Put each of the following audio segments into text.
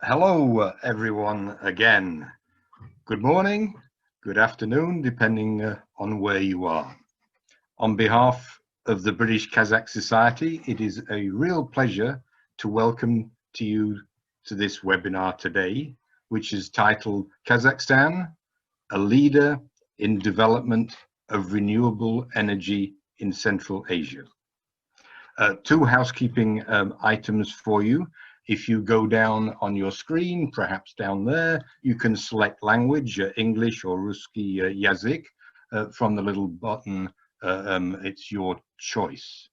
Hello everyone again. Good morning, good afternoon, depending on where you are. On behalf of the British-Kazakh Society, it is a real pleasure to welcome you to this webinar today, which is titled Kazakhstan, a leader in development of renewable energy in Central Asia. Two housekeeping items for you. If you go down on your screen, perhaps down there, you can select language, English or Ruski Yazik, from the little button. It's your choice.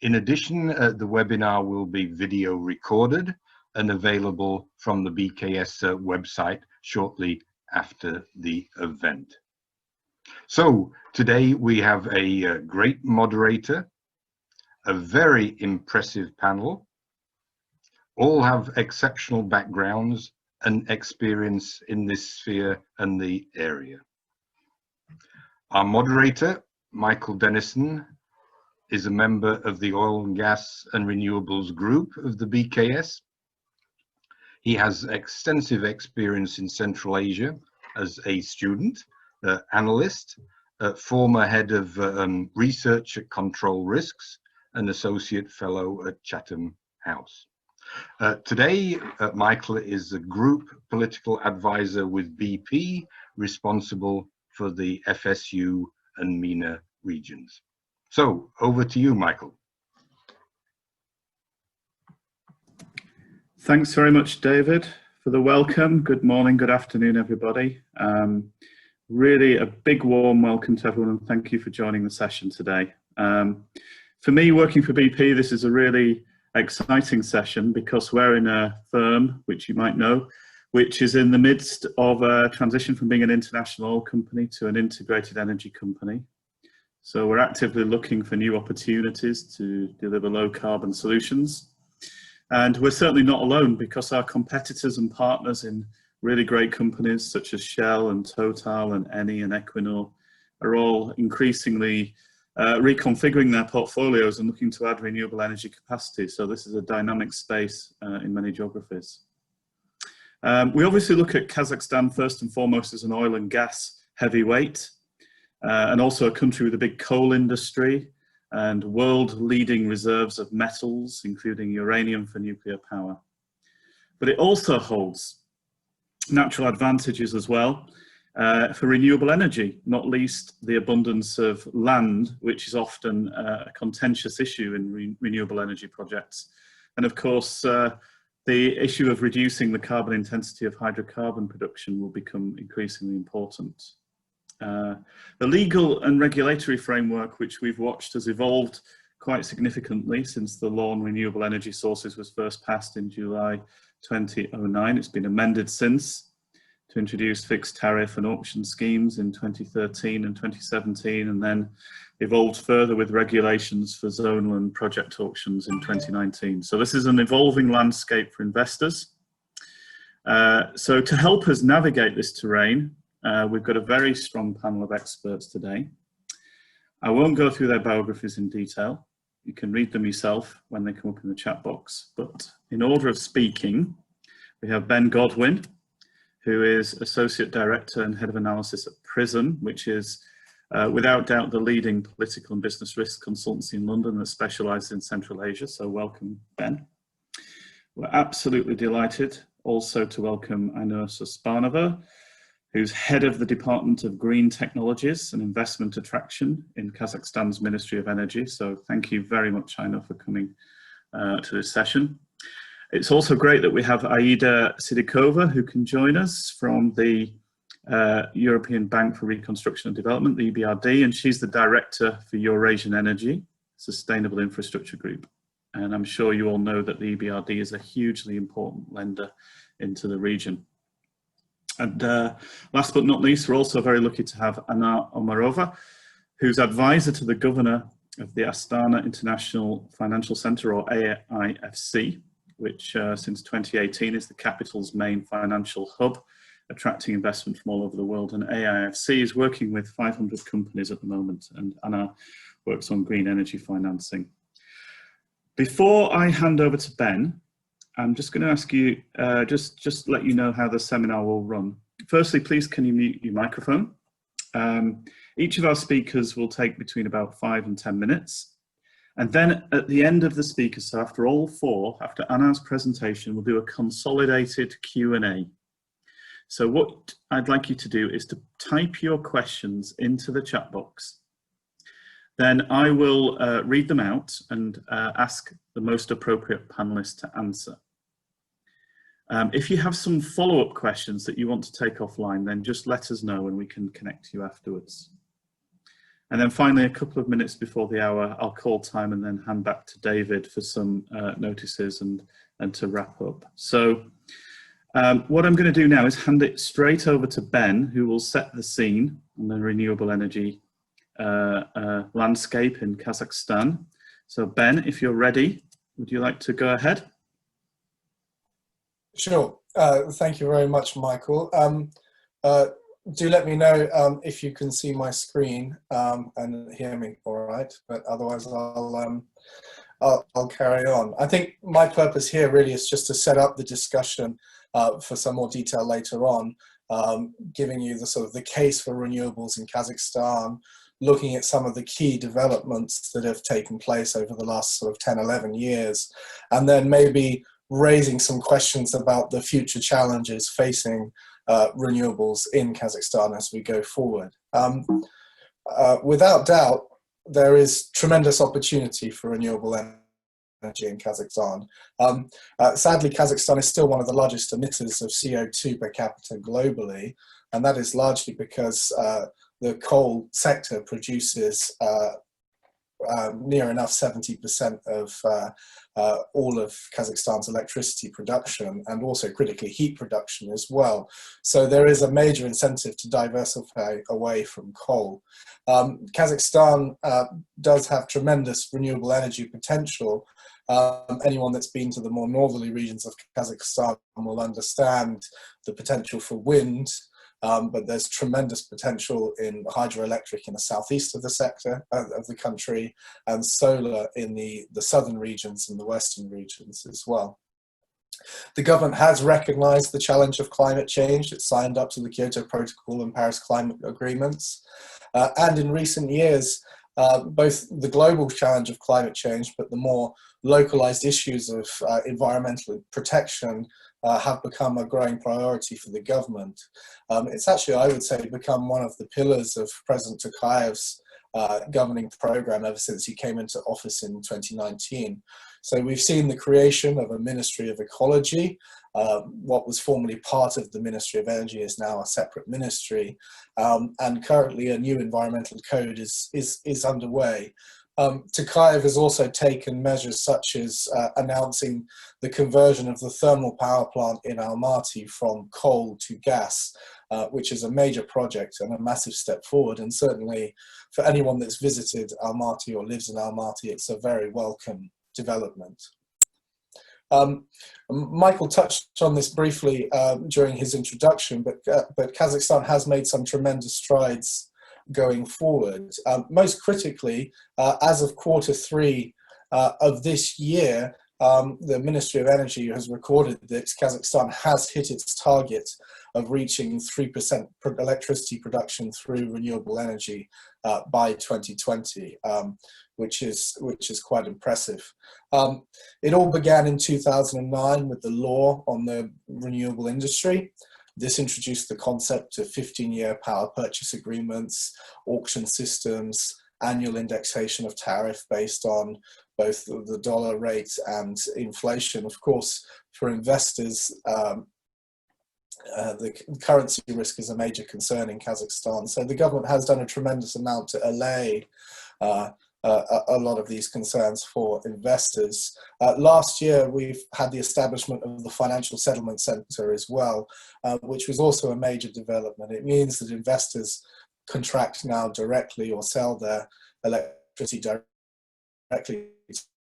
In addition, the webinar will be video recorded and available from the BKS website shortly after the event. So today we have a great moderator, a very impressive panel. All have exceptional backgrounds and experience in this sphere and the area. Our moderator, Michael Denison, is a member of the Oil and Gas and Renewables Group of the BKS. He has extensive experience in Central Asia as a student, analyst, former head of research at Control Risks, and associate fellow at Chatham House. Today, Michael is a group political advisor with BP, responsible for the FSU and MENA regions. So, over to you, Michael. Thanks very much, David, for the welcome. Good morning, good afternoon, everybody. Really a big warm welcome to everyone, and thank you for joining the session today. For me, working for BP, this is a really exciting session because we're in a firm, which you might know, which is in the midst of a transition from being an international oil company to an integrated energy company. So we're actively looking for new opportunities to deliver low carbon solutions. And we're certainly not alone, because our competitors and partners in really great companies such as Shell and Total and Eni and Equinor are all increasingly reconfiguring their portfolios and looking to add renewable energy capacity. So this is a dynamic space in many geographies. We obviously look at Kazakhstan first and foremost as an oil and gas heavyweight, and also a country with a big coal industry and world-leading reserves of metals, including uranium for nuclear power. But it also holds natural advantages as well for renewable energy, not least the abundance of land, which is often a contentious issue in renewable energy projects. And of course, the issue of reducing the carbon intensity of hydrocarbon production will become increasingly important. The legal and regulatory framework which we've watched has evolved quite significantly since the law on renewable energy sources was first passed in July 2009. It's been amended since to introduce fixed tariff and auction schemes in 2013 and 2017, and then evolved further with regulations for zonal and project auctions in 2019. So this is an evolving landscape for investors. So to help us navigate this terrain, we've got a very strong panel of experts today. I won't go through their biographies in detail. You can read them yourself when they come up in the chat box. But in order of speaking, we have Ben Godwin, who is Associate Director and Head of Analysis at PRISM, which is without doubt the leading political and business risk consultancy in London that specialises in Central Asia. So welcome, Ben. We're absolutely delighted also to welcome Ainur Sospanova, who's Head of the Department of Green Technologies and Investment Attraction in Kazakhstan's Ministry of Energy. So thank you very much, Ainur, for coming to this session. It's also great that we have Aida Sitdikova, who can join us from the European Bank for Reconstruction and Development, the EBRD, and she's the Director for Eurasian Energy, Sustainable Infrastructure Group. And I'm sure you all know that the EBRD is a hugely important lender into the region. And last but not least, we're also very lucky to have Anar Omarova, who's advisor to the governor of the Astana International Financial Centre, or AIFC, which since 2018 is the capital's main financial hub, attracting investment from all over the world. And AIFC is working with 500 companies at the moment, and Anar works on green energy financing. Before I hand over to Ben, I'm just going to ask you, just let you know how the seminar will run. Firstly, please can you mute your microphone? Each of our speakers will take between about 5 and 10 minutes. And then at the end of the speakers, so after all four, after Anar's presentation, we'll do a consolidated Q&A. So what I'd like you to do is to type your questions into the chat box. Then I will read them out and ask the most appropriate panelist to answer. If you have some follow-up questions that you want to take offline, then just let us know and we can connect to you afterwards. And then finally, a couple of minutes before the hour, I'll call time and then hand back to David for some notices and to wrap up. So what I'm going to do now is hand it straight over to Ben, who will set the scene on the renewable energy landscape in Kazakhstan. So Ben, if you're ready, would you like to go ahead? Sure. Thank you very much, Michael. Do let me know if you can see my screen and hear me all right, but otherwise I'll carry on. I think my purpose here really is just to set up the discussion for some more detail later on, giving you the sort of the case for renewables in Kazakhstan, looking at some of the key developments that have taken place over the last sort of 10, 11 years, and then maybe raising some questions about the future challenges facing renewables in Kazakhstan as we go forward. Without doubt, there is tremendous opportunity for renewable energy in Kazakhstan. Sadly, Kazakhstan is still one of the largest emitters of CO2 per capita globally, and that is largely because the coal sector produces near enough 70% of all of Kazakhstan's electricity production, and also critically heat production as well. So there is a major incentive to diversify away from coal. Kazakhstan does have tremendous renewable energy potential. Anyone that's been to the more northerly regions of Kazakhstan will understand the potential for wind, but there's tremendous potential in hydroelectric in the southeast of the sector of the country, and solar in the southern regions and the western regions as well. The government has recognized the challenge of climate change. It signed up to the Kyoto Protocol and Paris Climate Agreements. And in recent years, both the global challenge of climate change, but the more localized issues of environmental protection have become a growing priority for the government. It's actually, I would say, become one of the pillars of President Tokayev's governing program ever since he came into office in 2019. So we've seen the creation of a Ministry of Ecology. What was formerly part of the Ministry of Energy is now a separate ministry, and currently a new environmental code is underway. Tokayev has also taken measures such as announcing the conversion of the thermal power plant in Almaty from coal to gas, which is a major project and a massive step forward. And certainly for anyone that's visited Almaty or lives in Almaty, it's a very welcome development. Michael touched on this briefly during his introduction, but Kazakhstan has made some tremendous strides going forward. Most critically, as of quarter3 of this year, the Ministry of Energy has recorded that Kazakhstan has hit its target of reaching 3% electricity production through renewable energy by 2020, which is quite impressive. It all began in 2009 with the law on the renewable industry. This introduced the concept of 15-year power purchase agreements, auction systems, annual indexation of tariff based on both the dollar rate and inflation. Of course, for investors, the currency risk is a major concern in Kazakhstan. So the government has done a tremendous amount to allay a lot of these concerns for investors. Last year, we've had the establishment of the Financial Settlement Center as well, which was also a major development. It means that investors contract now directly or sell their electricity directly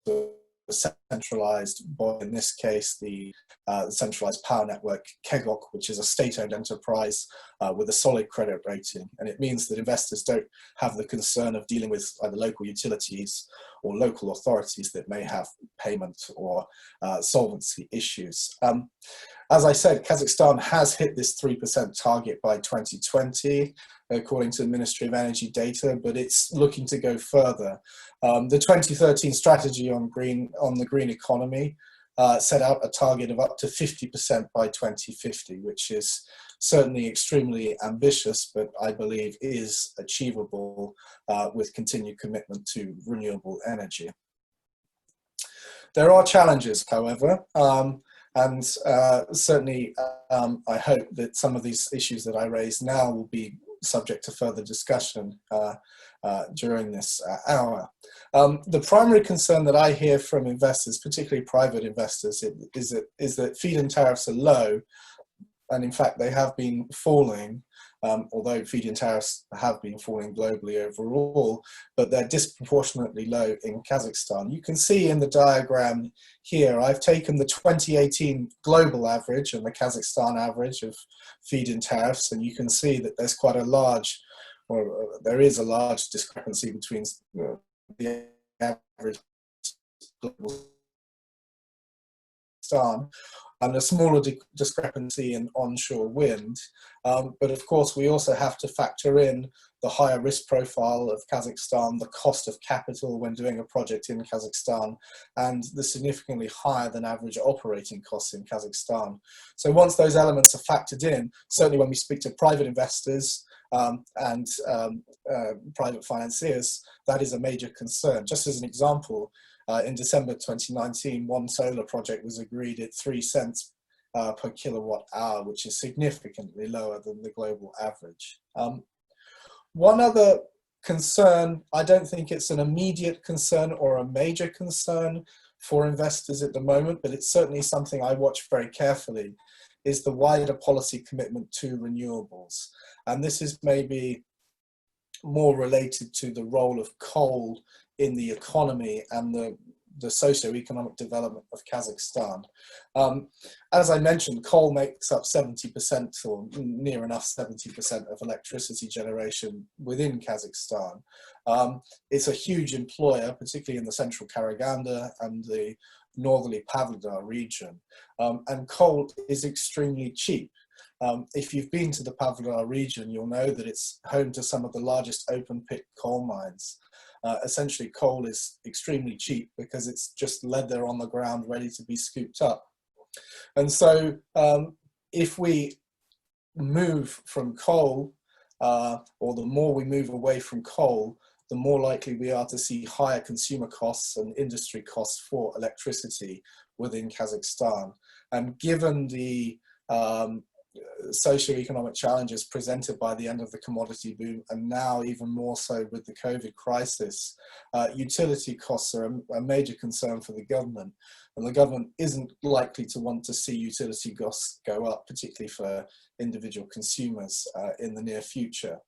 to centralized body, in this case the centralized power network KEGOC, which is a state-owned enterprise with a solid credit rating. And it means that investors don't have the concern of dealing with either local utilities or local authorities that may have payment or solvency issues. As I said, Kazakhstan has hit this 3% target by 2020, according to the Ministry of Energy data, but it's looking to go further. The 2013 strategy on the green economy set out a target of up to 50% by 2050, which is certainly extremely ambitious, but I believe is achievable with continued commitment to renewable energy. There are challenges, however, and certainly I hope that some of these issues that I raise now will be subject to further discussion during this hour. The primary concern that I hear from investors, particularly private investors, is that feed-in tariffs are low, and in fact they have been falling, although feed-in tariffs have been falling globally overall, but they're disproportionately low in Kazakhstan. You can see in the diagram here, I've taken the 2018 global average and the Kazakhstan average of feed-in tariffs, and you can see that there's quite a large, or there is a large discrepancy between the average global and a smaller discrepancy in onshore wind. But of course, we also have to factor in the higher risk profile of Kazakhstan, the cost of capital when doing a project in Kazakhstan, and the significantly higher than average operating costs in Kazakhstan. So once those elements are factored in, certainly when we speak to private investors and private financiers, that is a major concern. Just as an example, in December 2019, one solar project was agreed at 3 cents per kilowatt hour, which is significantly lower than the global average. One other concern, I don't think it's an immediate concern or a major concern for investors at the moment, but it's certainly something I watch very carefully, is the wider policy commitment to renewables. And this is maybe more related to the role of coal in the economy and the socio-economic development of Kazakhstan. As I mentioned, coal makes up 70% or near enough 70% of electricity generation within Kazakhstan. It's a huge employer, particularly in the central Karaganda and the northerly Pavlodar region. And coal is extremely cheap. If you've been to the Pavlodar region, you'll know that it's home to some of the largest open pit coal mines. Essentially, coal is extremely cheap because it's just laid there on the ground ready to be scooped up. And so if we move from coal, or the more we move away from coal, the more likely we are to see higher consumer costs and industry costs for electricity within Kazakhstan. And given the socio-economic challenges presented by the end of the commodity boom, and now even more so with the COVID crisis, utility costs are a major concern for the government, and the government isn't likely to want to see utility costs go up, particularly for individual consumers in the near future.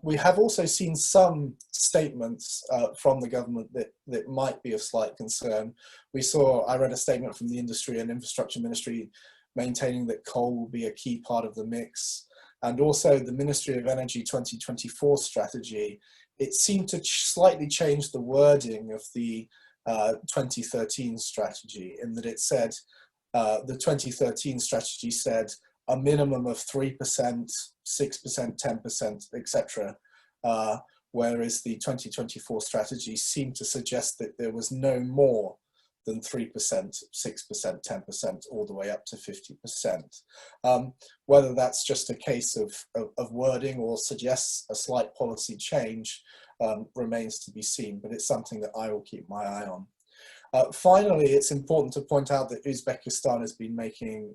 We have also seen some statements from the government that might be of slight concern. I read a statement from the Industry and Infrastructure Ministry maintaining that coal will be a key part of the mix. And also the Ministry of Energy 2024 strategy, it seemed to slightly change the wording of the 2013 strategy, in that it said, the 2013 strategy said a minimum of 3%, 6%, 10%, etc. Whereas the 2024 strategy seemed to suggest that there was no more than 3%, 6%, 10%, all the way up to 50%. Whether that's just a case of wording or suggests a slight policy change remains to be seen, but it's something that I will keep my eye on. Finally, it's important to point out that Uzbekistan has been making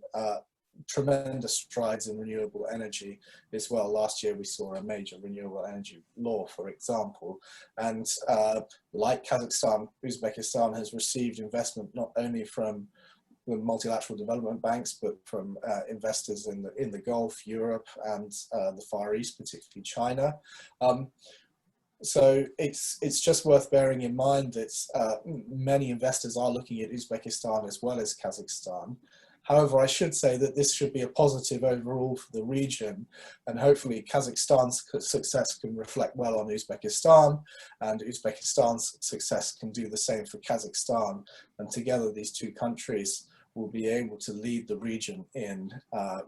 tremendous strides in renewable energy as well. Last year we saw a major renewable energy law, for example, and like Kazakhstan, Uzbekistan has received investment not only from the multilateral development banks, but from investors in the Gulf, Europe, and the Far East, particularly China. So it's just worth bearing in mind that many investors are looking at Uzbekistan as well as Kazakhstan. However, I should say that this should be a positive overall for the region, and hopefully Kazakhstan's success can reflect well on Uzbekistan, and Uzbekistan's success can do the same for Kazakhstan, and together these two countries will be able to lead the region in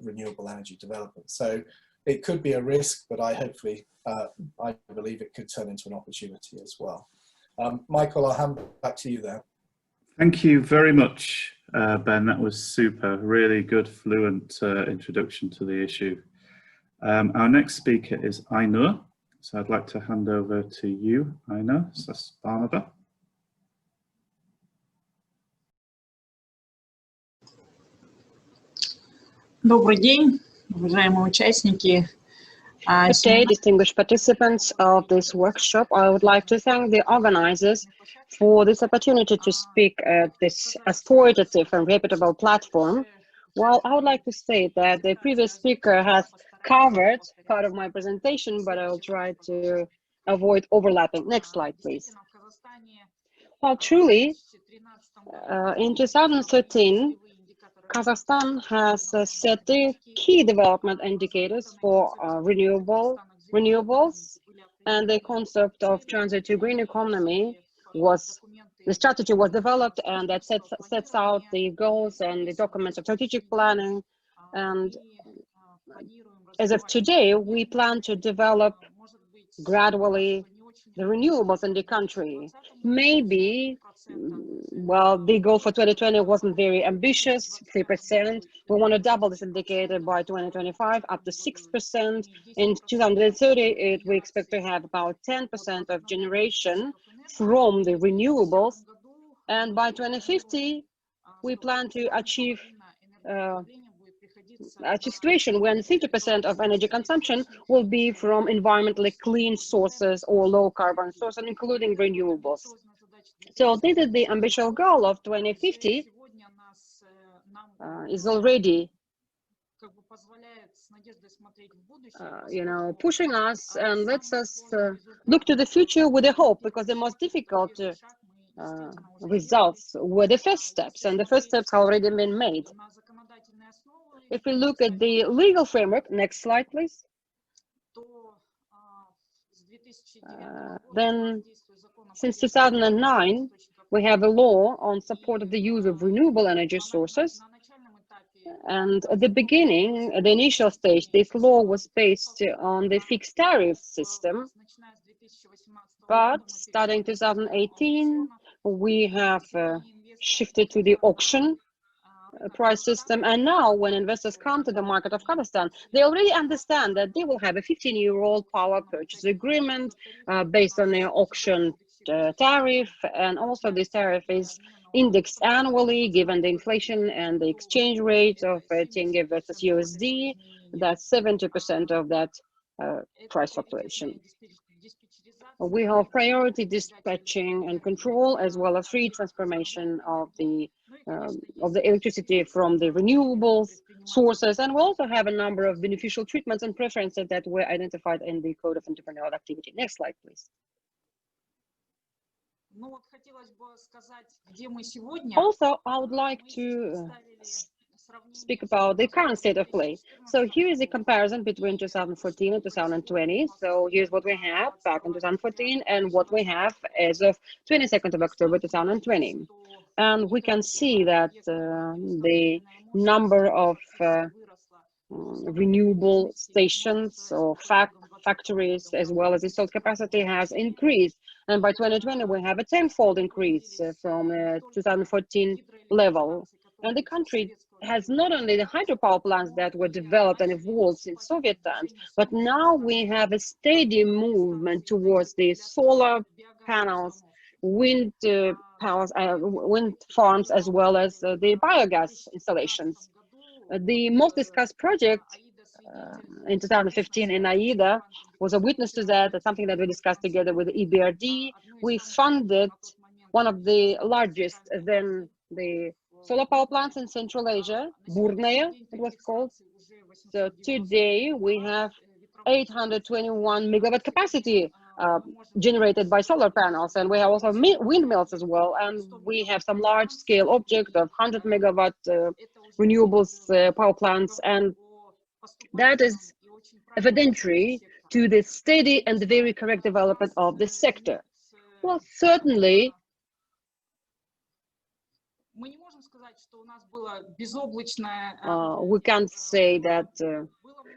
renewable energy development. So it could be a risk, but I believe it could turn into an opportunity as well. Michael, I'll hand back to you there. Thank you very much, Ben. That was super, really good, fluent introduction to the issue. Our next speaker is Ainur. So I'd like to hand over to you, Ainur Sospanova. Добрый день, уважаемые участники. Good day, distinguished participants of this workshop. I would like to thank the organizers for this opportunity to speak at this authoritative and reputable platform. Well, I would like to say that the previous speaker has covered part of my presentation, but I will try to avoid overlapping. Next slide, please. Well, truly, in 2013, Kazakhstan has set the key development indicators for renewables, and the concept of transit to green economy the strategy was developed, and that sets out the goals and the documents of strategic planning. And as of today, we plan to develop gradually the renewables in the country. Maybe, well, the goal for 2020 wasn't very ambitious, 3%. We want to double this indicator by 2025, up to 6%. In 2030, we expect to have about 10% of generation from the renewables. And by 2050, we plan to achieve a situation when 50% of energy consumption will be from environmentally clean sources or low carbon sources, including renewables. So this is the ambitious goal of 2050 is already pushing us and lets us look to the future with a hope, because the most difficult results were the first steps, and the first steps have already been made. If we look at the legal framework, next slide, please. Then, since 2009, we have a law on support of the use of renewable energy sources. And at the beginning, at the initial stage, this law was based on the fixed tariff system. But starting 2018, we have shifted to the auction price system. And now when investors come to the market of Kazakhstan, they already understand that they will have a 15-year-old power purchase agreement based on the auction tariff. And also this tariff is indexed annually, given the inflation and the exchange rate of tenge versus USD. That's 70% of that price fluctuation. We have priority dispatching and control, as well as free transformation of the electricity from the renewables sources, and we also have a number of beneficial treatments and preferences that were identified in the Code of Entrepreneurial Activity. Next slide, please. Also, I would like to speak about the current state of play. So here is a comparison between 2014 and 2020. So here's what we have back in 2014 and what we have as of 22nd of October 2020. And we can see that the number of renewable stations or factories, as well as installed capacity, has increased. And by 2020, we have a tenfold increase from 2014 level. And the country has not only the hydropower plants that were developed and evolved since Soviet times, but now we have a steady movement towards the solar panels, wind farms, as well as the biogas installations. The most discussed project in 2015 in Aida was a witness to that. That's something that we discussed together with the EBRD. We funded one of the largest, then the solar power plants in Central Asia, Burnaya, it was called. So today we have 821 megawatt capacity generated by solar panels, and we have also windmills as well, and we have some large-scale object of 100 megawatt renewables power plants, and that is evidentiary to the steady and very correct development of the sector. Well, certainly, we can't say that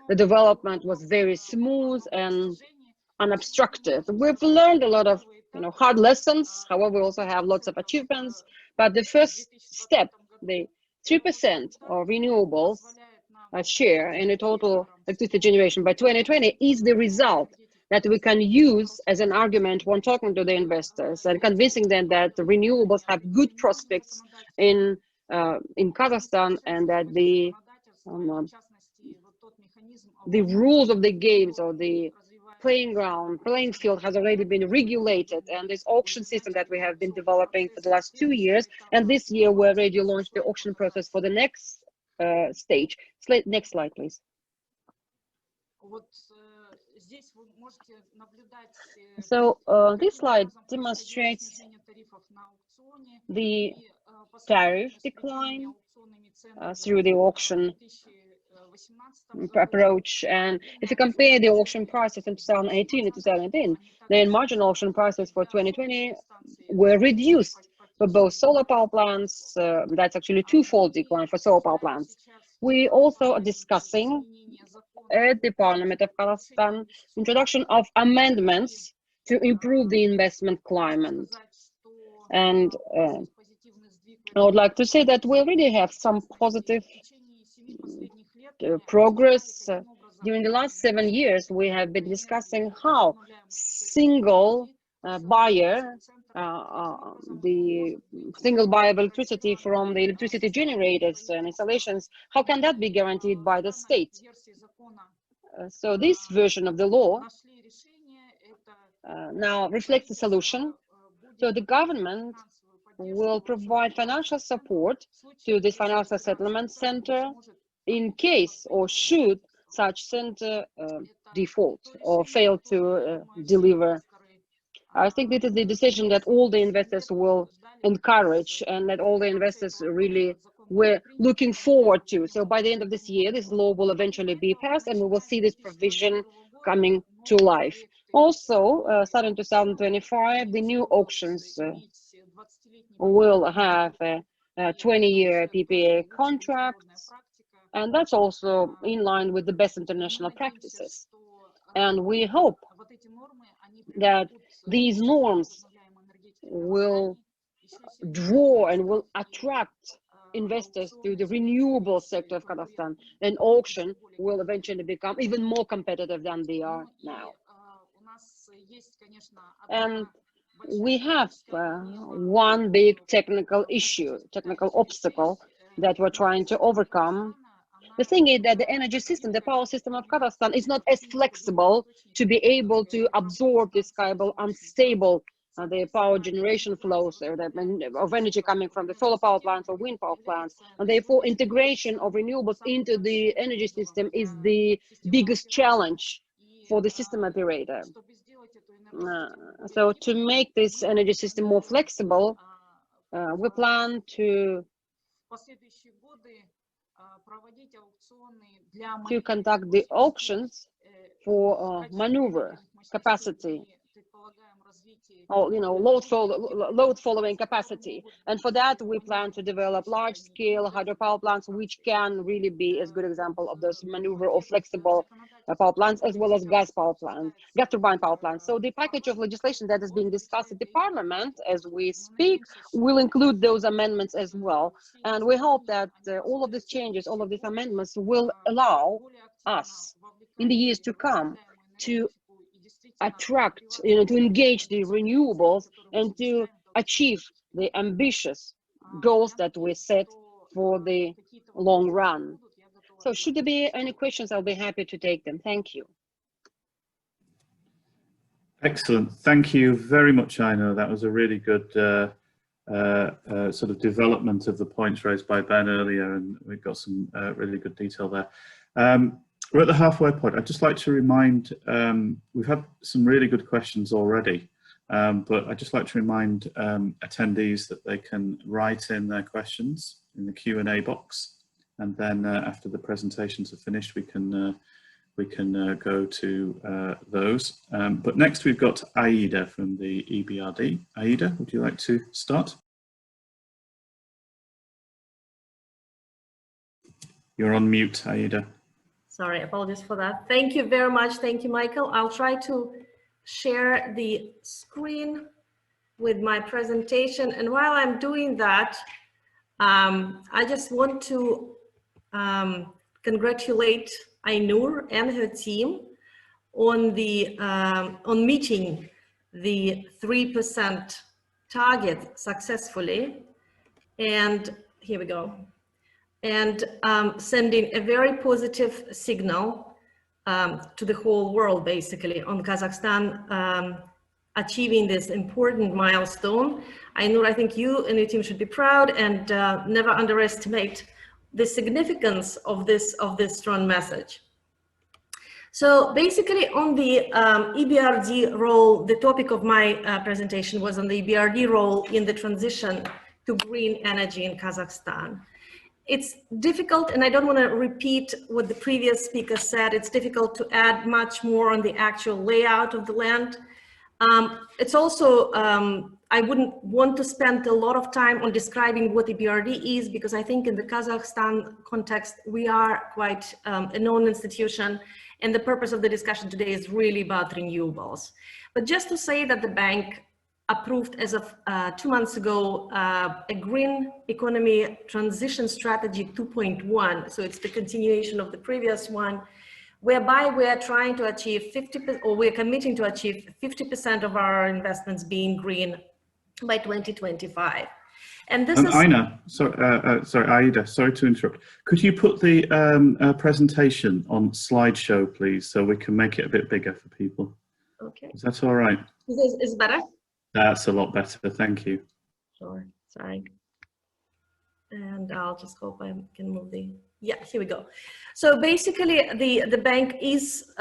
the development was very smooth and unobstructed. We've learned a lot of hard lessons. However, we also have lots of achievements. But the first step, the 3% of renewables share in the total electricity generation by 2020, is the result that we can use as an argument when talking to the investors and convincing them that the renewables have good prospects in Kazakhstan, and that the rules of the games, or the playing field, has already been regulated, and this auction system that we have been developing for the last 2 years, and this year we already launched the auction process for the next stage. Next slide, please. So this slide demonstrates the tariff decline through the auction approach, and if you compare the auction prices in 2018 and 2019, then marginal auction prices for 2020 were reduced for both solar power plants. That's actually twofold decline for solar power plants. We also are discussing at the Parliament of Kazakhstan introduction of amendments to improve the investment climate. And I would like to say that we already have some positive progress. During the last 7 years, we have been discussing how single buyer, the single buyer of electricity from the electricity generators and installations, how can that be guaranteed by the state? So this version of the law now reflects the solution. So the government will provide financial support to this financial settlement center in case or should such center default or fail to deliver. I think this is the decision that all the investors will encourage, and that all the investors really were looking forward to. So by the end of this year, this law will eventually be passed, and we will see this provision coming to life. Also, starting 2025, the new auctions will have a 20-year PPA contracts, and that's also in line with the best international practices. And we hope that these norms will draw and will attract investors to the renewable sector of Kazakhstan, and auction will eventually become even more competitive than they are now. And we have one big technical issue, technical obstacle that we're trying to overcome. The thing is that the energy system, the power system of Kazakhstan, is not as flexible to be able to absorb this kind of unstable the power generation flows of energy coming from the solar power plants or wind power plants, and therefore integration of renewables into the energy system is the biggest challenge for the system operator. So to make this energy system more flexible, we plan to conduct the auctions for maneuver capacity, or load following capacity. And for that, we plan to develop large-scale hydropower plants, which can really be a good example of those maneuver or flexible power plants, as well as gas power plants, gas turbine power plants. So the package of legislation that is being discussed at the Parliament as we speak will include those amendments as well. And we hope that all of these changes, all of these amendments will allow us in the years to come to attract, to engage the renewables and to achieve the ambitious goals that we set for the long run. So should there be any questions, I'll be happy to take them. Thank you. Excellent. Thank you very much, Ainur. That was a really good sort of development of the points raised by Ben earlier, and we've got some really good detail there. we're at the halfway point. I'd just like to remind, we've had some really good questions already, but I'd just like to remind attendees that they can write in their questions in the Q&A box, and then after the presentations are finished, we can go to those. But next we've got Aida from the EBRD. Aida, would you like to start? You're on mute, Aida. Sorry, apologies for that. Thank you very much. Thank you, Michael. I'll try to share the screen with my presentation. And while I'm doing that, I just want to congratulate Ainur and her team on the on meeting the 3% target successfully. And here we go. And sending a very positive signal to the whole world, basically, on Kazakhstan achieving this important milestone. Ainur, I think you and your team should be proud and never underestimate the significance of this strong message. So basically on the EBRD role, the topic of my presentation was on the EBRD role in the transition to green energy in Kazakhstan. It's difficult, and I don't want to repeat what the previous speaker said, it's difficult to add much more on the actual layout of the land. It's also, I wouldn't want to spend a lot of time on describing what EBRD is, because I think in the Kazakhstan context, we are quite a known institution, and the purpose of the discussion today is really about renewables. But just to say that the bank approved as of 2 months ago a green economy transition strategy 2.1. So it's the continuation of the previous one, whereby we are trying to achieve 50%, or we're committing to achieve 50% of our investments being green by 2025. And this is— Ainur, sorry, Aida, sorry to interrupt. Could you put the presentation on slideshow, please, so we can make it a bit bigger for people? Okay. Is that all right? Is better? That's a lot better, thank you. Sure, sorry. And I'll just hope I can move the, yeah, here we go. So basically the bank is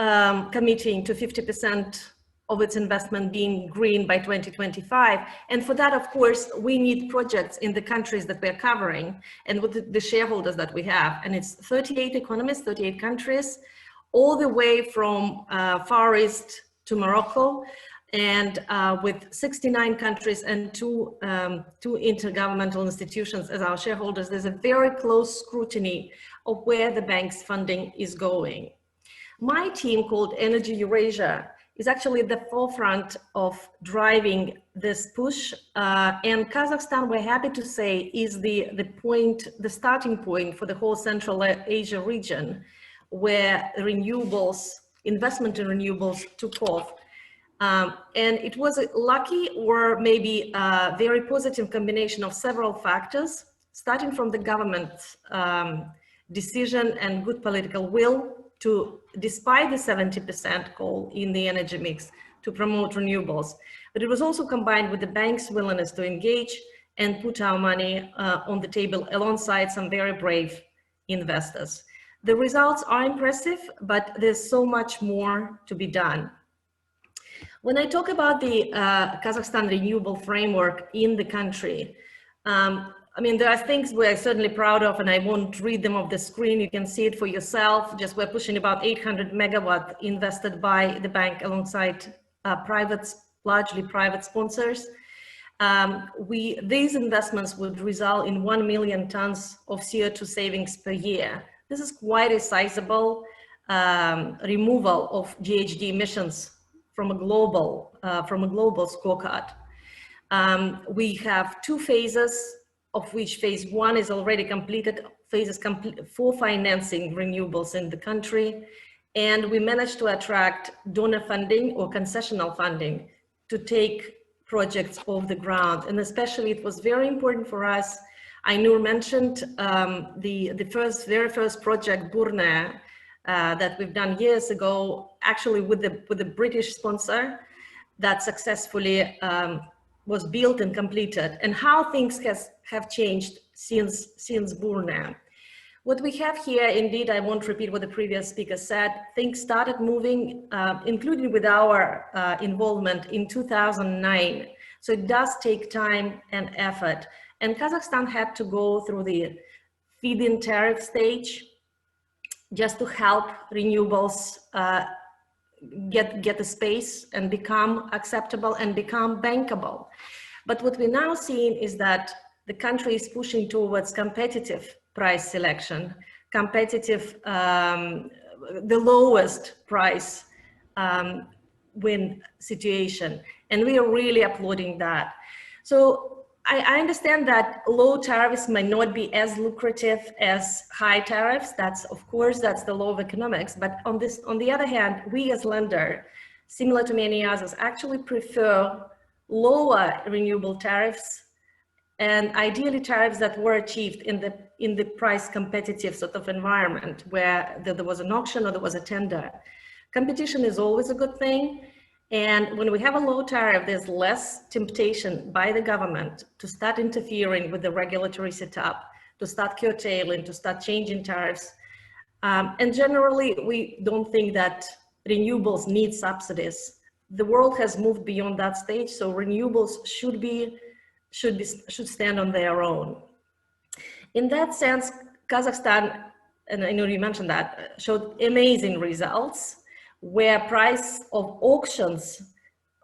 committing to 50% of its investment being green by 2025. And for that, of course, we need projects in the countries that we're covering and with the shareholders that we have. And it's 38 economies, 38 countries, all the way from Far East to Morocco, and with 69 countries and two intergovernmental institutions as our shareholders. There's a very close scrutiny of where the bank's funding is going. My team, called Energy Eurasia, is actually at the forefront of driving this push. And Kazakhstan, we're happy to say, is the starting point for the whole Central Asia region, where renewables, investment in renewables took off. And it was a lucky, or maybe a very positive combination of several factors, starting from the government's decision and good political will to, despite the 70% goal in the energy mix, to promote renewables. But it was also combined with the bank's willingness to engage and put our money on the table alongside some very brave investors. The results are impressive, but there's so much more to be done. When I talk about the Kazakhstan renewable framework in the country, I mean, there are things we're certainly proud of, and I won't read them off the screen. You can see it for yourself. Just we're pushing about 800 megawatt invested by the bank alongside largely private sponsors. These investments would result in 1 million tons of CO2 savings per year. This is quite a sizable removal of GHG emissions from a global scorecard. We have 2 phases, of which phase 1 is already completed, phases for financing renewables in the country. And we managed to attract donor funding or concessional funding to take projects off the ground. And especially it was very important for us. Ainur mentioned the very first project, Burna, that we've done years ago, actually with the British sponsor, that successfully was built and completed, and how things have changed since Burna. What we have here, indeed, I won't repeat what the previous speaker said, things started moving, including with our involvement in 2009. So it does take time and effort. And Kazakhstan had to go through the feed-in tariff stage just to help renewables get a space and become acceptable and become bankable. But what we're now seeing is that the country is pushing towards competitive price selection, competitive, the lowest price win situation. And we are really applauding that. So I understand that low tariffs may not be as lucrative as high tariffs. That's, of course, that's the law of economics. But on the other hand, we as lender, similar to many others, actually prefer lower renewable tariffs and ideally tariffs that were achieved in the price competitive sort of environment where there was an auction or there was a tender. Competition is always a good thing. And when we have a low tariff, there's less temptation by the government to start interfering with the regulatory setup, to start curtailing, to start changing tariffs. And generally, we don't think that renewables need subsidies. The world has moved beyond that stage, so renewables should stand on their own. In that sense, Kazakhstan, and I know you mentioned that, showed amazing results where price of auctions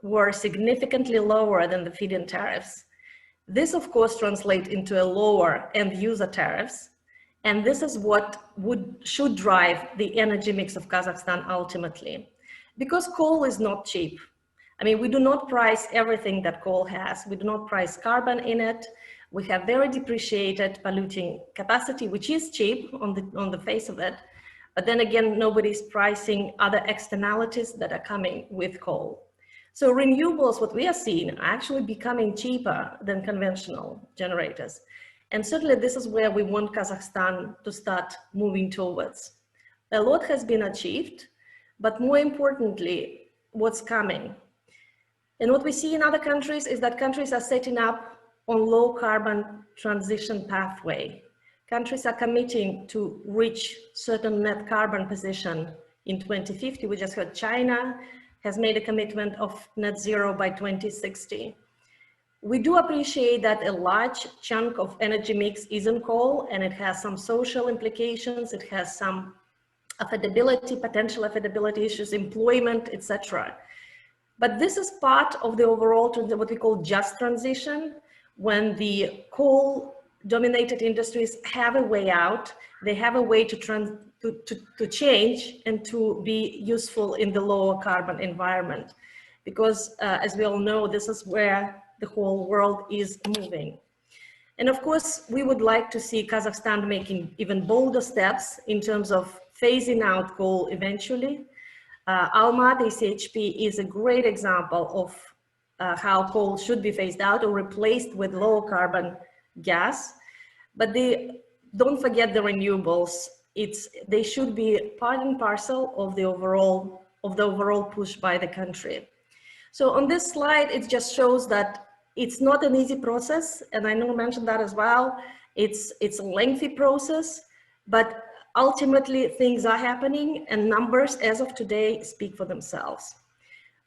were significantly lower than the feed-in tariffs. This, of course, translates into a lower end user tariffs. And this is what should drive the energy mix of Kazakhstan ultimately. Because coal is not cheap. I mean, we do not price everything that coal has. We do not price carbon in it. We have very depreciated polluting capacity, which is cheap on the face of it. But then again, nobody's pricing other externalities that are coming with coal. So renewables, what we are seeing, are actually becoming cheaper than conventional generators. And certainly this is where we want Kazakhstan to start moving towards. A lot has been achieved, but more importantly, what's coming. And what we see in other countries is that countries are setting up on low carbon transition pathway. Countries are committing to reach certain net carbon position in 2050. We just heard China has made a commitment of net zero by 2060. We do appreciate that a large chunk of energy mix is in coal, and it has some social implications. It has some affordability, potential affordability issues, employment, etc. But this is part of the overall, what we call just transition, when the coal-dominated industries have a way out, they have a way to change and to be useful in the lower carbon environment. Because as we all know, this is where the whole world is moving. And of course, we would like to see Kazakhstan making even bolder steps in terms of phasing out coal eventually. Almaty CHP is a great example of how coal should be phased out or replaced with low carbon gas. But don't forget the renewables. They should be part and parcel of the overall push by the country. So on this slide, it just shows that it's not an easy process, and I know I mentioned that as well. It's a lengthy process, but ultimately things are happening, and numbers as of today speak for themselves.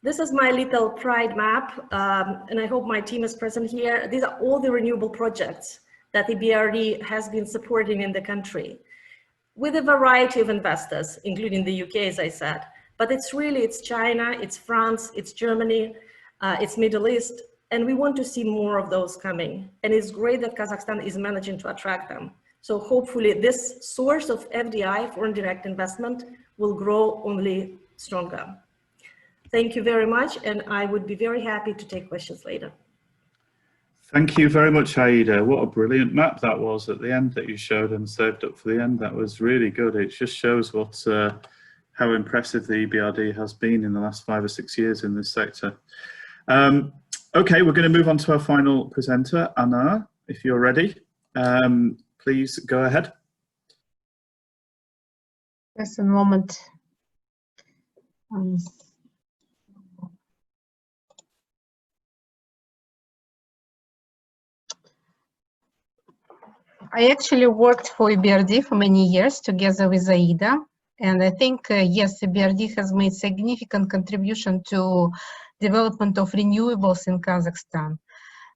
This is my little pride map, and I hope my team is present here. These are all the renewable projects that the EBRD has been supporting in the country with a variety of investors, including the UK, as I said. But it's China, it's France, it's Germany, it's Middle East, and we want to see more of those coming. And it's great that Kazakhstan is managing to attract them. So hopefully this source of FDI, foreign direct investment, will grow only stronger. Thank you very much, and I would be very happy to take questions later. Thank you very much, Aida. What a brilliant map that was at the end that you showed and saved up for the end. That was really good. It just shows what how impressive the EBRD has been in the last 5 or 6 years in this sector. Okay, we're going to move on to our final presenter, Anar, if you're ready. Please go ahead. Just a moment. I actually worked for EBRD for many years together with Aida. And I think, yes, EBRD has made significant contribution to development of renewables in Kazakhstan.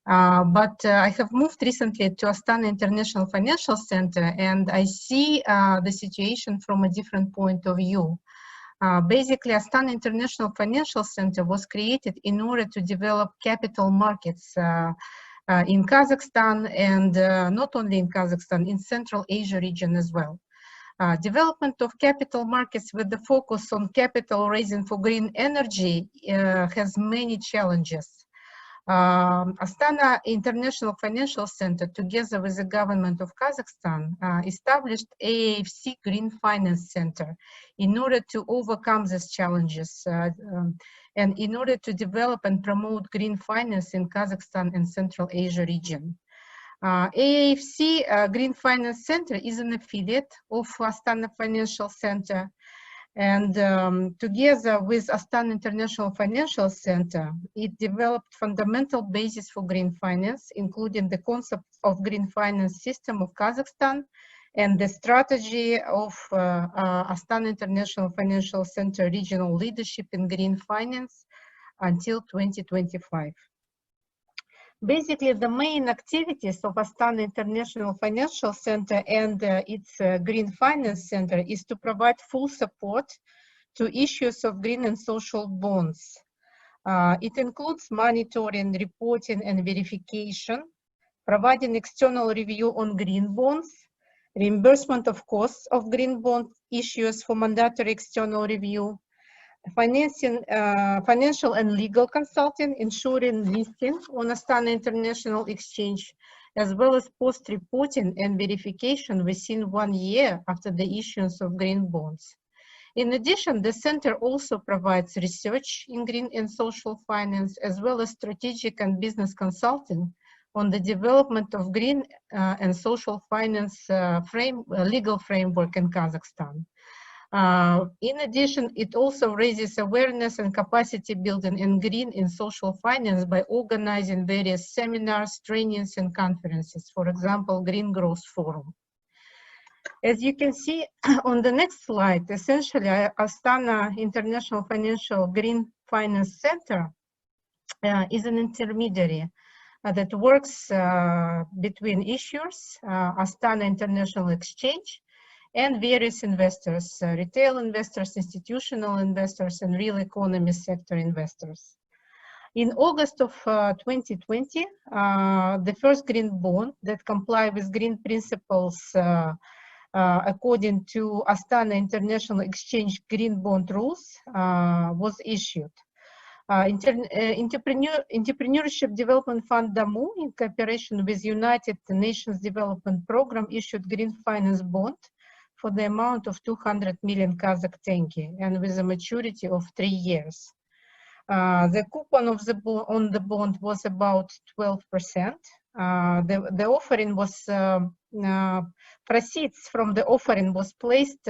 But I have moved recently to Astana International Financial Center, and I see the situation from a different point of view. Basically, Astana International Financial Center was created in order to develop capital markets in Kazakhstan, and not only in Kazakhstan, in Central Asia region as well. Development of capital markets with the focus on capital raising for green energy has many challenges. Astana International Financial Center, together with the government of Kazakhstan, established AIFC Green Finance Center in order to overcome these challenges and in order to develop and promote green finance in Kazakhstan and Central Asia region. AIFC Green Finance Center is an affiliate of Astana Financial Center. And together with Astana International Financial Center, it developed fundamental basis for green finance, including the concept of green finance system of Kazakhstan and the strategy of Astana International Financial Center regional leadership in green finance until 2025. Basically, the main activities of Astana International Financial Center and its Green Finance Center is to provide full support to issues of green and social bonds. It includes monitoring, reporting, and verification, providing external review on green bonds, reimbursement of costs of green bond issues for mandatory external review, financing, financial and legal consulting, ensuring listing on Astana International Exchange, as well as post-reporting and verification within 1 year after the issuance of green bonds. In addition, the center also provides research in green and social finance, as well as strategic and business consulting on the development of green and social finance legal framework in Kazakhstan. In addition, it also raises awareness and capacity building in green and social finance by organizing various seminars, trainings, and conferences, for example, Green Growth Forum. As you can see on the next slide, essentially, Astana International Financial Green Finance Center is an intermediary that works between issuers, Astana International Exchange, and various investors, retail investors, institutional investors, and real economy sector investors. In August of 2020, the first green bond that comply with green principles according to Astana International Exchange green bond rules was issued. Entrepreneurship Development Fund DAMU, in cooperation with United Nations Development Program, issued green finance bond for the amount of 200 million Kazakh tenge and with a maturity of 3 years. The coupon of on the bond was about 12%. The offering was, proceeds from the offering was placed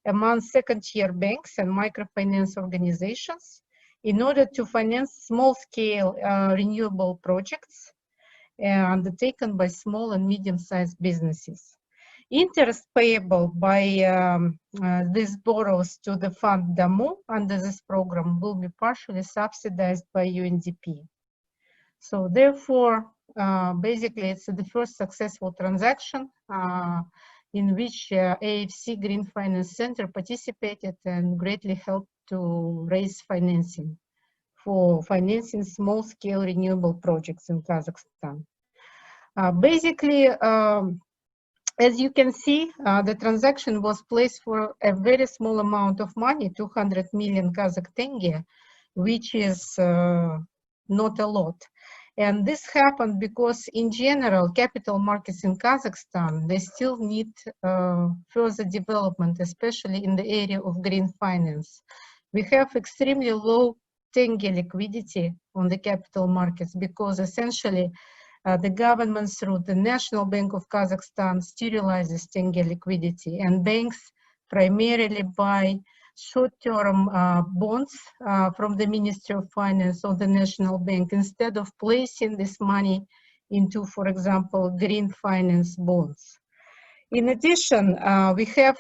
among second-tier banks and microfinance organizations in order to finance small-scale renewable projects undertaken by small and medium-sized businesses. Interest payable by these borrowers to the fund DAMU under this program will be partially subsidized by UNDP. So therefore, basically, it's the first successful transaction in which AIFC Green Finance Center participated and greatly helped to raise financing for financing small-scale renewable projects in Kazakhstan. Basically, as you can see, the transaction was placed for a very small amount of money, 200 million Kazakh tenge, which is not a lot. And this happened because, in general, capital markets in Kazakhstan, they still need further development, especially in the area of green finance. We have extremely low tenge liquidity on the capital markets because essentially the government, through the National Bank of Kazakhstan, sterilizes tenge liquidity, and banks primarily buy short-term bonds from the Ministry of Finance or the National Bank instead of placing this money into, for example, green finance bonds. In addition, we have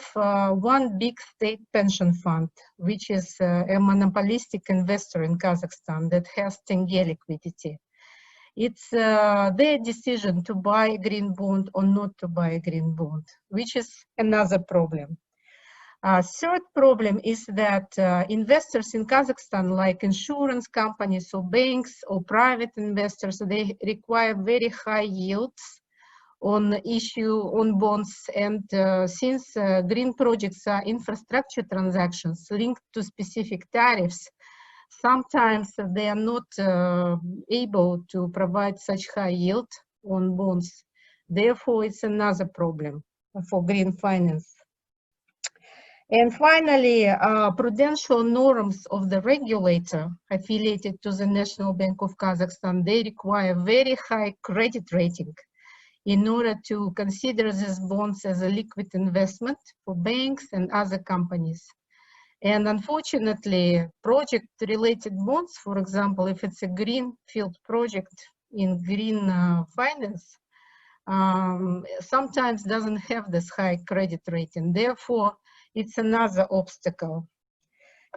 one big state pension fund, which is a monopolistic investor in Kazakhstan that has tenge liquidity. It's their decision to buy a green bond or not to buy a green bond, which is another problem. Third problem is that investors in Kazakhstan, like insurance companies or banks or private investors, they require very high yields on bonds, and since green projects are infrastructure transactions linked to specific tariffs, sometimes they are not able to provide such high yield on bonds. Therefore, it's another problem for green finance. And finally, prudential norms of the regulator affiliated to the National Bank of Kazakhstan, they require very high credit rating in order to consider these bonds as a liquid investment for banks and other companies. And unfortunately, project-related bonds, for example, if it's a greenfield project in green finance, sometimes doesn't have this high credit rating. Therefore, it's another obstacle.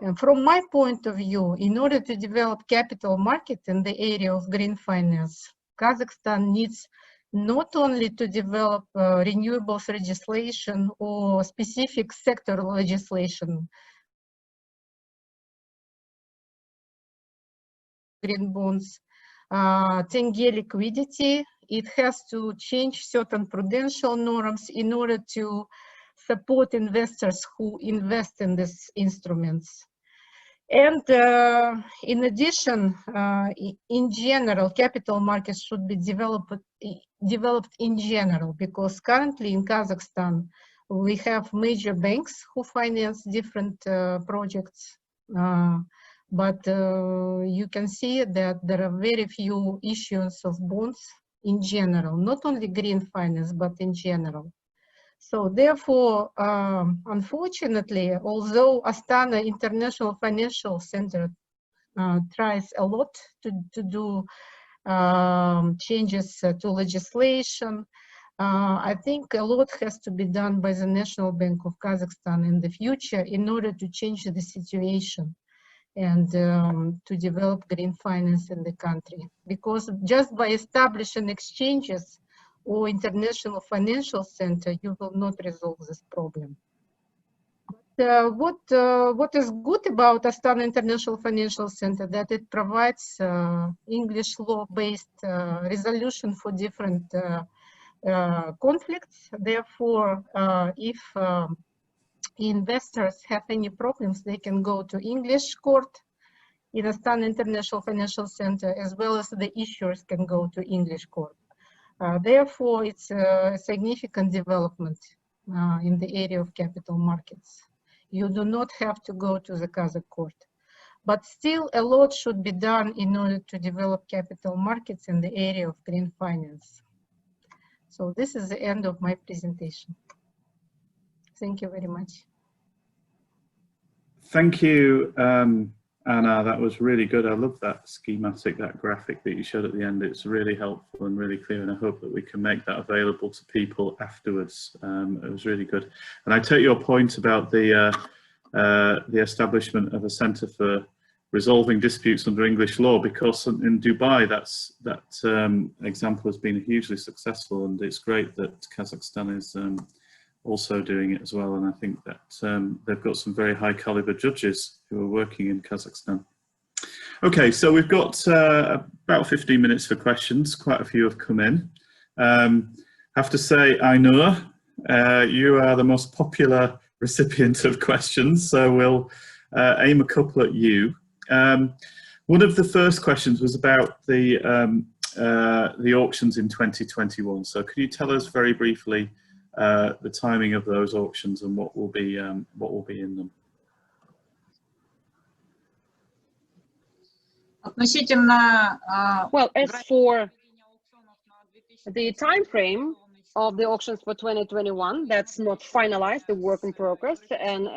And from my point of view, in order to develop capital market in the area of green finance, Kazakhstan needs not only to develop renewables legislation or specific sector legislation, green bonds, tenge liquidity, it has to change certain prudential norms in order to support investors who invest in these instruments. And in addition, in general, capital markets should be developed in general, because currently in Kazakhstan, we have major banks who finance different projects. But you can see that there are very few issues of bonds in general, not only green finance, but in general. So therefore, unfortunately, although Astana International Financial Center tries a lot to do changes to legislation, I think a lot has to be done by the National Bank of Kazakhstan in the future in order to change the situation and to develop green finance in the country. Because just by establishing exchanges or international financial center, you will not resolve this problem. But what is good about Astana International Financial Center, that it provides English law-based resolution for different conflicts. Therefore, if investors have any problems, they can go to English court in Astana International Financial Center, as well as the issuers can go to English court. Therefore, it's a significant development in the area of capital markets. You do not have to go to the Kazakh court. But still, a lot should be done in order to develop capital markets in the area of green finance. So this is the end of my presentation. Thank you very much. Thank you, Anar. That was really good. I love that schematic, that graphic that you showed at the end. It's really helpful and really clear, and I hope that we can make that available to people afterwards. It was really good. And I take your point about the establishment of a centre for resolving disputes under English law, because in Dubai that example has been hugely successful, and it's great that Kazakhstan is also doing it as well. And I think that they've got some very high caliber judges who are working in Kazakhstan. Okay, so we've got about 15 minutes for questions. Quite a few have come in. Have to say, Ainur, you are the most popular recipient of questions, so we'll aim a couple at you. One of the first questions was about the auctions in 2021. So can you tell us very briefly the timing of those auctions and what will be in them? Well, as for the time frame of the auctions for 2021, that's not finalized, the work in progress. And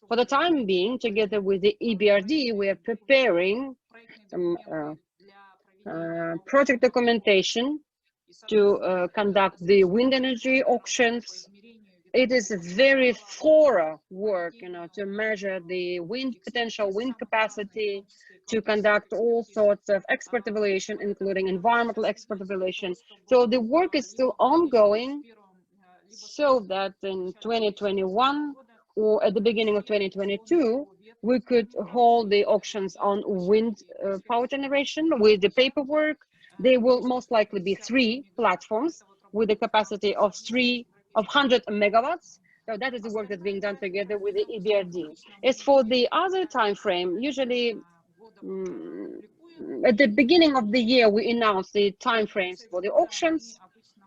for the time being, together with the EBRD, we are preparing some project documentation to conduct the wind energy auctions. It is a very thorough work, to measure the potential wind capacity, to conduct all sorts of expert evaluation, including environmental expert evaluation. So the work is still ongoing, so that in 2021 or at the beginning of 2022, we could hold the auctions on wind power generation with the paperwork. There will most likely be 3 platforms with a capacity of 100 megawatts. So that is the work that's being done together with the EBRD. As for the other time frame, usually at the beginning of the year, we announce the time frames for the auctions.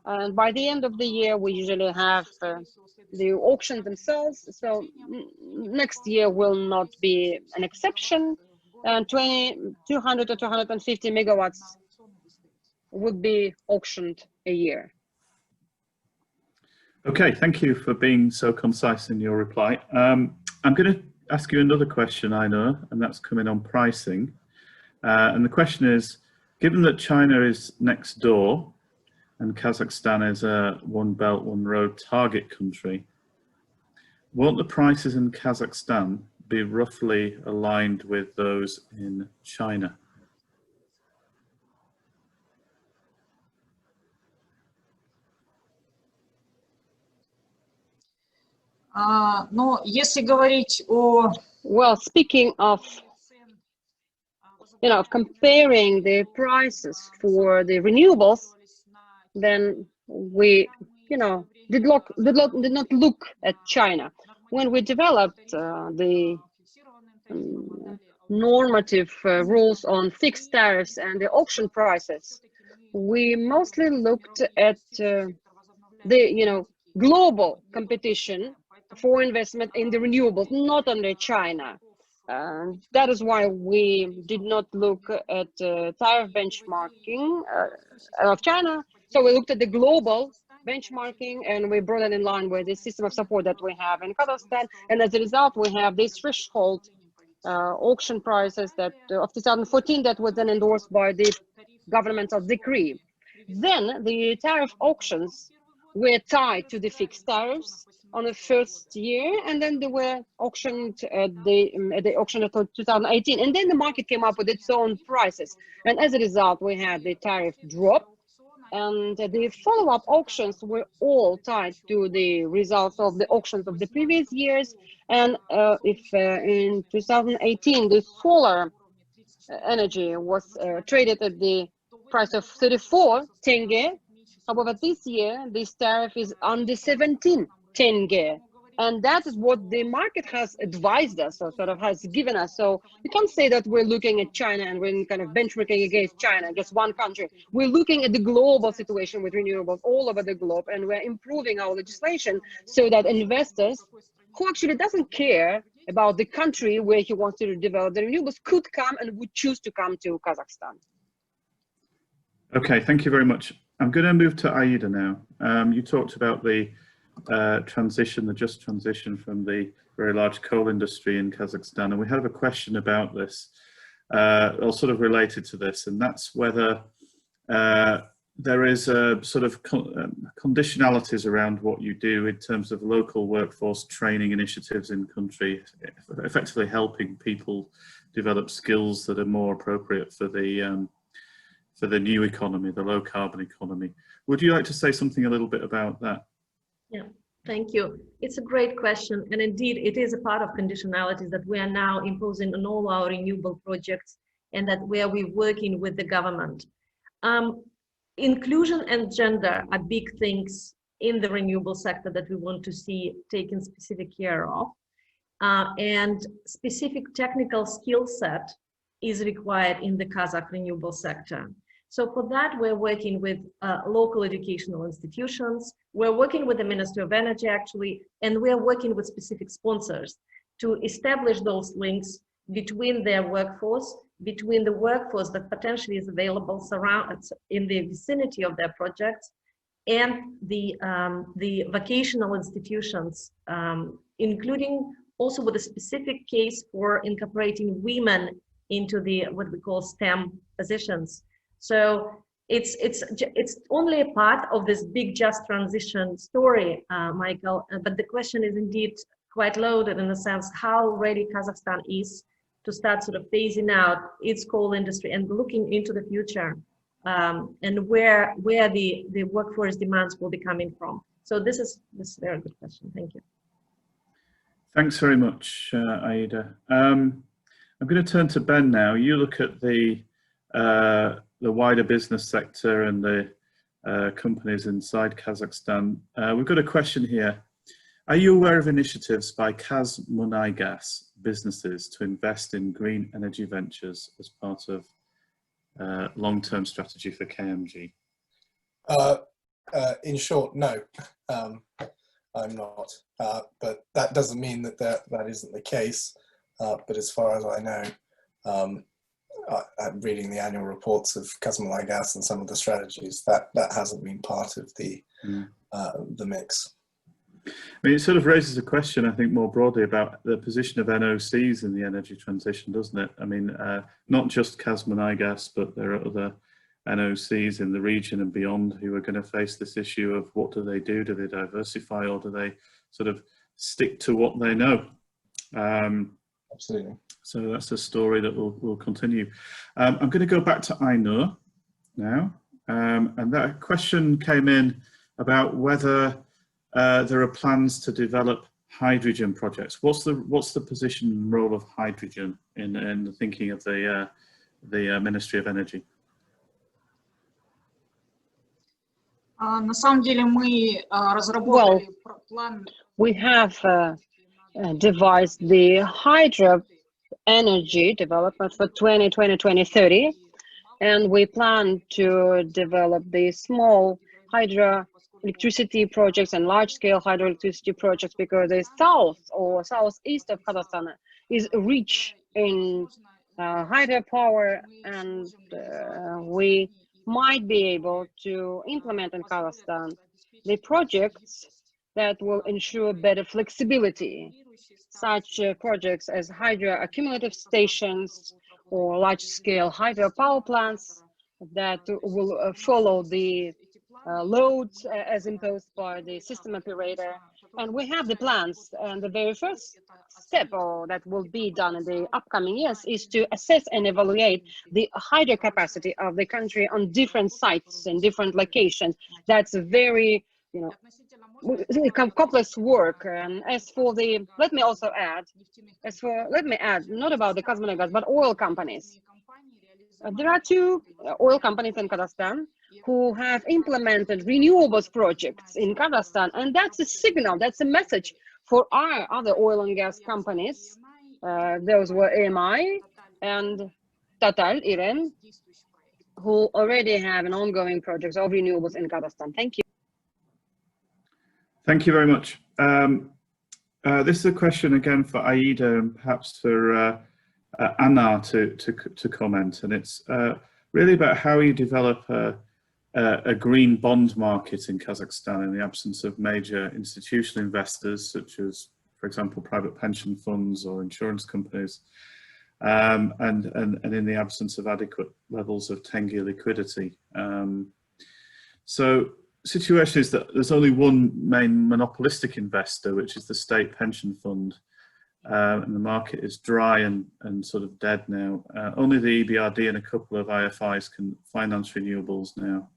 And by the end of the year, we usually have the auctions themselves. So next year will not be an exception. And 200 to 250 megawatts would be auctioned a year. Okay, thank you for being so concise in your reply. I'm going to ask you another question, Ainur, and that's coming on pricing. And the question is, given that China is next door and Kazakhstan is a one belt, one road target country, won't the prices in Kazakhstan be roughly aligned with those in China? Но если говорить о... Well, speaking of, comparing the prices for the renewables, then we, did not look at China. When we developed the normative rules on fixed tariffs and the auction prices, we mostly looked at the, global competition for investment in the renewables, not only China. That is why we did not look at tariff benchmarking of China. So we looked at the global benchmarking, and we brought it in line with the system of support that we have in Kazakhstan. And as a result, we have this threshold auction prices that of 2014 that was then endorsed by the governmental decree. Then the tariff auctions were tied to the fixed tariffs on the first year, and then they were auctioned at the auction of 2018, and then the market came up with its own prices, and as a result we had the tariff drop, and the follow-up auctions were all tied to the results of the auctions of the previous years. And if in 2018 the solar energy was traded at the price of 34 tenge, however this year this tariff is under 17 tenge, and that is what the market has advised us, or sort of has given us. So we can't say that we're looking at China and we're kind of benchmarking against China, just one country. We're looking at the global situation with renewables all over the globe, and we're improving our legislation so that investors who actually doesn't care about the country where he wants to develop the renewables could come and would choose to come to Kazakhstan. Okay, thank you very much. I'm going to move to Aida now. You talked about the the just transition from the very large coal industry in Kazakhstan, and we have a question about this, or sort of related to this, and that's whether there is a sort of conditionalities around what you do in terms of local workforce training initiatives in country, effectively helping people develop skills that are more appropriate for the new economy, the low carbon economy. Would you like to say something a little bit about that? Yeah, thank you. It's a great question. And indeed, it is a part of conditionalities that we are now imposing on all our renewable projects, and that where we're working with the government. Inclusion and gender are big things in the renewable sector that we want to see taken specific care of. And specific technical skill set is required in the Kazakh renewable sector. So for that, we're working with local educational institutions. We're working with the Ministry of Energy, actually, and we're working with specific sponsors to establish those links between their workforce, between the workforce that potentially is available in the vicinity of their projects, and the vocational institutions, including also with a specific case for incorporating women into the what we call STEM positions. So it's only a part of this big just transition story, Michael. But the question is indeed quite loaded in the sense how ready Kazakhstan is to start sort of phasing out its coal industry and looking into the future, and where the workforce demands will be coming from. So this is a very good question. Thank you. Thanks very much, Aida. I'm going to turn to Ben now. You look at the wider business sector and the companies inside Kazakhstan. We've got a question here. Are you aware of initiatives by Kazmunaygas businesses to invest in green energy ventures as part of long-term strategy for KMG? In short, no, I'm not. But that doesn't mean that that isn't the case. But as far as I know, I'm reading the annual reports of Kazmunaygas and some of the strategies that hasn't been part of the mix. I mean, it sort of raises a question, I think, more broadly about the position of NOCs in the energy transition, doesn't it? I mean, not just Kazmunaygas, but there are other NOCs in the region and beyond who are going to face this issue of what do they do? Do they diversify, or do they sort of stick to what they know? Absolutely. So that's a story that will continue. I'm going to go back to Ainur now, and that question came in about whether there are plans to develop hydrogen projects. What's the position and role of hydrogen in the thinking of the Ministry of Energy? На самом деле мы разработали план. We have devised the hydro energy development for 2020-2030, and we plan to develop the small hydro electricity projects and large-scale hydroelectricity projects, because the south or southeast of Kazakhstan is rich in hydropower, and we might be able to implement in Kazakhstan the projects that will ensure better flexibility, such projects as hydro accumulative stations or large-scale hydropower plants that will follow the loads as imposed by the system operator. And we have the plans, and the very first step that will be done in the upcoming years is to assess and evaluate the hydro capacity of the country on different sites and different locations. That's a very, complex work. And as for the, let me add, not about the Kazmunaygas, but oil companies. There are two oil companies in Kazakhstan who have implemented renewables projects in Kazakhstan, and that's a signal, that's a message for our other oil and gas companies. Those were AMI and Total, Iran, who already have an ongoing project of renewables in Kazakhstan. Thank you. Thank you very much. This is a question again for Aida and perhaps for Anar to comment, and it's really about how you develop a green bond market in Kazakhstan in the absence of major institutional investors, such as, for example, private pension funds or insurance companies, and in the absence of adequate levels of tenge liquidity. So the situation is that there's only one main monopolistic investor, which is the state pension fund, and the market is dry and sort of dead now. Only the EBRD and a couple of IFIs can finance renewables now.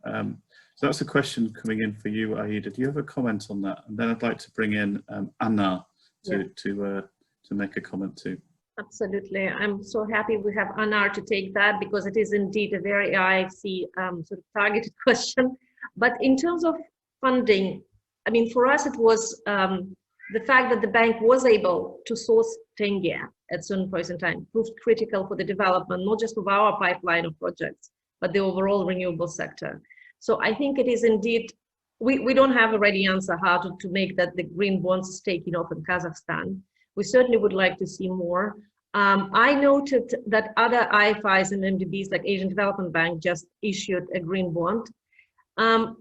So that's a question coming in for you, Aida. Do you have a comment on that? And then I'd like to bring in Anar to make a comment too. Absolutely. I'm so happy we have Anar to take that, because it is indeed a very AIFC sort of targeted question. But in terms of funding, I mean, for us, it was the fact that the bank was able to source tenge at certain points in time proved critical for the development, not just of our pipeline of projects, but the overall renewable sector. So I think it is indeed, we don't have a ready answer how to make that the green bonds is taking off in Kazakhstan. We certainly would like to see more. I noted that other IFIs and MDBs like Asian Development Bank just issued a green bond.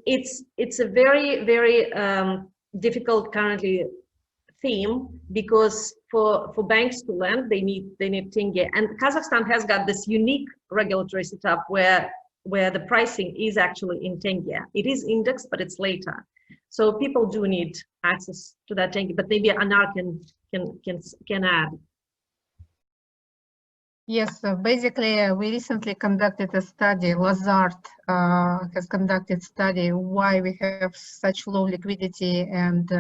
It's a very, very difficult currently theme, because for banks to lend, they need tenge, and Kazakhstan has got this unique regulatory setup where where the pricing is actually in tenge. It is indexed, but it's later. So people do need access to that tenge, but maybe Anar can add. Yes, so basically we recently conducted a study. Lazard has conducted study why we have such low liquidity and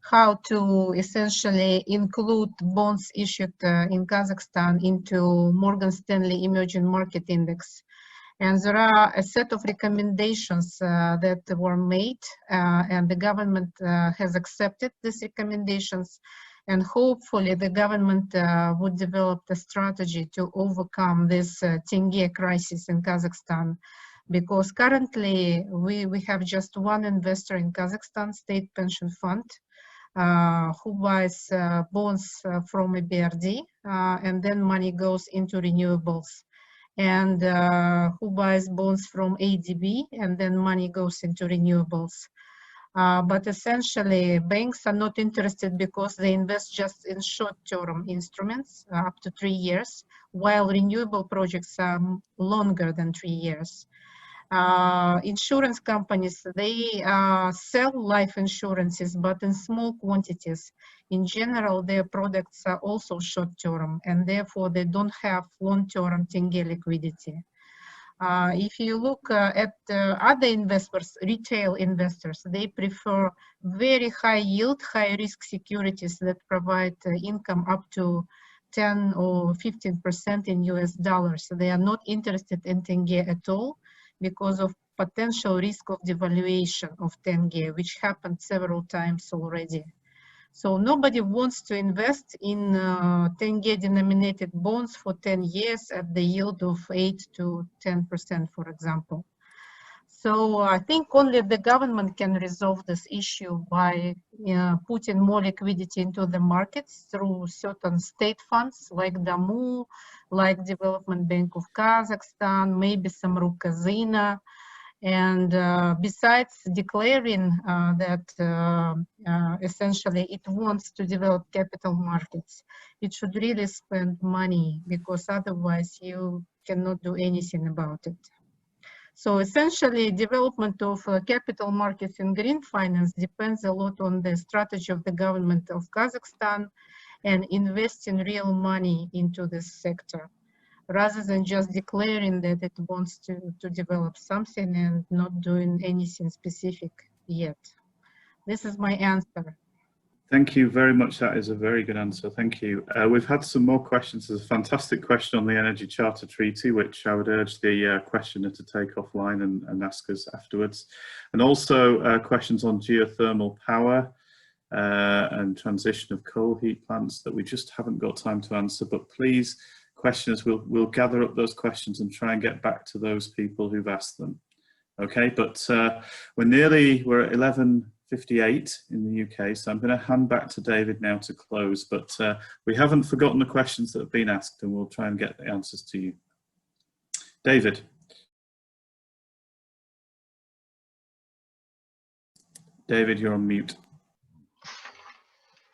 how to essentially include bonds issued in Kazakhstan into Morgan Stanley Emerging Market Index. And there are a set of recommendations that were made, and the government has accepted these recommendations. And hopefully the government would develop a strategy to overcome this tenge crisis in Kazakhstan. Because currently we have just one investor in Kazakhstan, State Pension Fund, who buys bonds from EBRD, and then money goes into renewables. And who buys bonds from ADB, and then money goes into renewables. But essentially, banks are not interested because they invest just in short-term instruments, up to 3 years, while renewable projects are longer than 3 years. Insurance companies, they sell life insurances, but in small quantities. In general, their products are also short-term, and therefore they don't have long-term tenge liquidity. If you look at other investors, retail investors, they prefer very high yield, high risk securities that provide income up to 10 or 15% in US dollars. So they are not interested in tenge at all because of potential risk of devaluation of tenge, which happened several times already. So nobody wants to invest in tenge denominated bonds for 10 years at the yield of 8 to 10%, for example. So I think only the government can resolve this issue by putting more liquidity into the markets through certain state funds like DAMU, like Development Bank of Kazakhstan, maybe some Rukazina. And besides declaring that essentially it wants to develop capital markets, it should really spend money, because otherwise you cannot do anything about it. So essentially, development of capital markets in green finance depends a lot on the strategy of the government of Kazakhstan and investing real money into this sector, rather than just declaring that it wants to develop something and not doing anything specific yet. This is my answer. Thank you very much. That is a very good answer. Thank you. We've had some more questions. There's a fantastic question on the Energy Charter Treaty, which I would urge the questioner to take offline and ask us afterwards. And also questions on geothermal power and transition of coal heat plants that we just haven't got time to answer. But please, questioners, we'll gather up those questions and try and get back to those people who've asked them. Okay, but we're at 11:58 in the UK, so I'm going to hand back to David now to close, but we haven't forgotten the questions that have been asked, and we'll try and get the answers to you. David. David, you're on mute.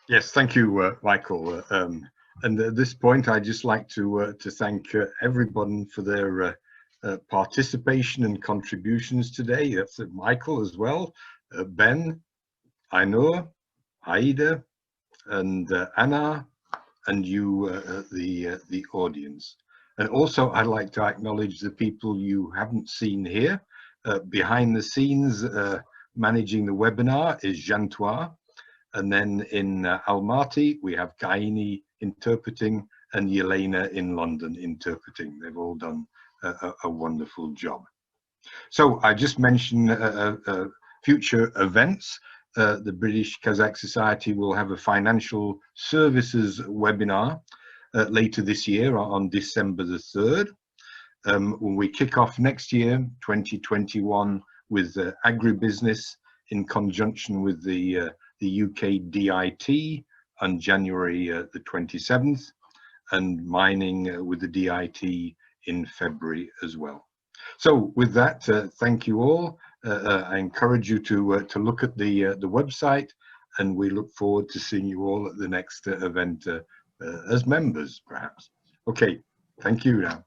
Yes, thank you, Michael. And at this point, I'd just like to thank everyone for their participation and contributions today. That's Michael as well, Ben, Ainur, Aida, and Anar, and you, the audience. And also, I'd like to acknowledge the people you haven't seen here. Behind the scenes, managing the webinar is Jantois. And then in Almaty, we have Kaini interpreting and Yelena in London interpreting. They've all done a wonderful job. So I just mentioned future events. The British-Kazakh Society will have a financial services webinar later this year on December the 3rd. When we kick off next year, 2021, with agribusiness in conjunction with the UK DIT on January the 27th, and mining with the DIT in February as well. So with that, thank you all. I encourage you to look at the website, and we look forward to seeing you all at the next event as members, perhaps. Okay, thank you now.